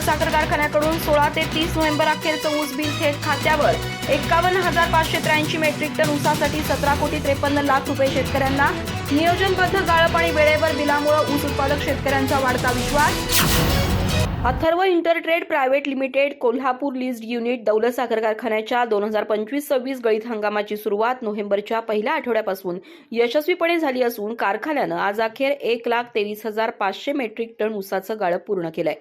साखर कारखान्याकडून 16 ते 30 नोव्हेंबर अखेरचं ऊस बिल थेट खात्यावर 51,583 मेट्रिक टन ऊसासाठी 17,53,00,000 रुपये शेतकऱ्यांना नियोजनबद्ध गाळप आणि वेळेवर बिलामुळे ऊस उत्पादक शेतकऱ्यांचा वाढता विश्वास। Atharva Intertrade private limited Kolhapur leased unit Daulat साखर कारखान्याच्या 2025-26 गळीत हंगामाची सुरुवात नोव्हेंबरच्या पहिल्या आठवड्यापासून यशस्वीपणे झाली असून कारखान्यानं आज अखेर 1,23,500 मेट्रिक टन ऊसाचं गाळप पूर्ण केलंय।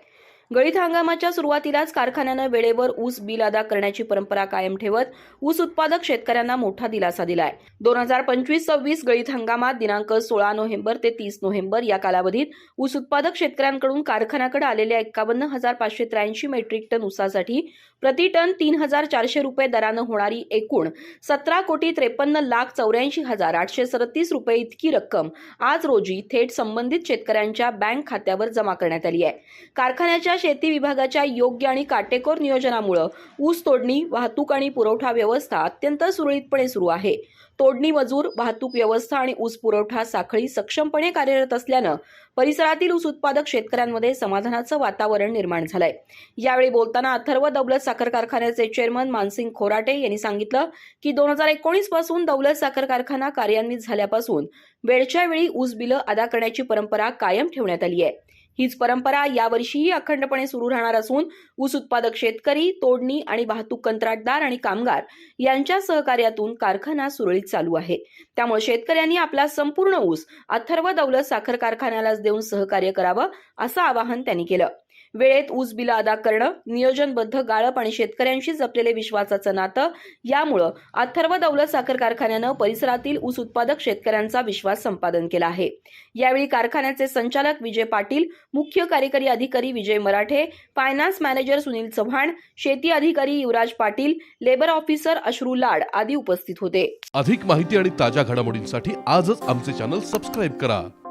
गळीत हंगामाच्या सुरुवातीलाच कारखान्यानं वेळेवर ऊस बिल अदा करण्याची परंपरा कायम ठेवत ऊस उत्पादक शेतकऱ्यांना मोठा दिलासा दिलाय। 2025-26 गळीत हंगामात दिनांक 16 नोव्हेंबर ते 30 नोव्हेंबर या कालावधीत ऊस उत्पादक शेतकऱ्यांकडून कारखान्याकडे आलेल्या 51,583 मेट्रिक टन ऊसासाठी प्रति टन 3,400 रुपये दरानं होणारी एकूण 17,53,84,837 रुपये इतकी रक्कम आज रोजी थेट संबंधित शेतकऱ्यांच्या बँक खात्यावर जमा करण्यात आली आहे। कारखान्याच्या शेती विभागाच्या योग्य आणि काटेकोर नियोजनामुळे ऊस तोडणी, वाहतूक आणि पुरवठा व्यवस्था अत्यंत सुरळीतपणे सुरू आहे। तोडणी मजूर, वाहतूक व्यवस्था आणि ऊस पुरवठा साखळी सक्षमपणे कार्यरत असल्यानं परिसरातील ऊस उत्पादक शेतकऱ्यांमध्ये समाधानाचं वातावरण निर्माण झालंय। यावेळी बोलताना अथर्व दौलत साखर कारखान्याचे चेअरमन मानसिंग खोराटे यांनी सांगितलं की 2019 पासून दौलत साखर कारखाना कार्यान्वित झाल्यापासून वेळच्या वेळी ऊस बिलं अदा करण्याची परंपरा कायम ठेवण्यात आली आहे। हीच परंपरा यावर्षीही अखंडपणे सुरू राहणार असून ऊस उत्पादक शेतकरी, तोडणी आणि वाहतूक कंत्राटदार आणि कामगार यांच्या सहकार्यातून कारखाना सुरळीत चालू आहे। त्यामुळे शेतकऱ्यांनी आपला संपूर्ण ऊस अथर्व दौलत साखर कारखान्यालाच देऊन सहकार्य करावं असं आवाहन त्यांनी केलं। वेळेत ऊस बिलं अदा करणं, नियोजनबद्ध गाळप आणि शेतकऱ्यांशी जपलेले विश्वासाचं नातं यामुळे अथर्व दौलत साखर कारखान्यानं परिसरातील ऊस उत्पादक शेतकऱ्यांचा विश्वास संपादन केला आहे। यावेळी कारखान्याचे संचालक विजय पाटील, मुख्य कार्यकारी अधिकारी विजय मराठे, फायनान्स मॅनेजर सुनील चव्हाण, शेती अधिकारी युवराज पाटील, लेबर ऑफिसर अश्रू लाड आदी उपस्थित होते। अधिक माहिती आणि ताज्या घडामोडींसाठी आजच आमचे चॅनल सबस्क्राइब करा।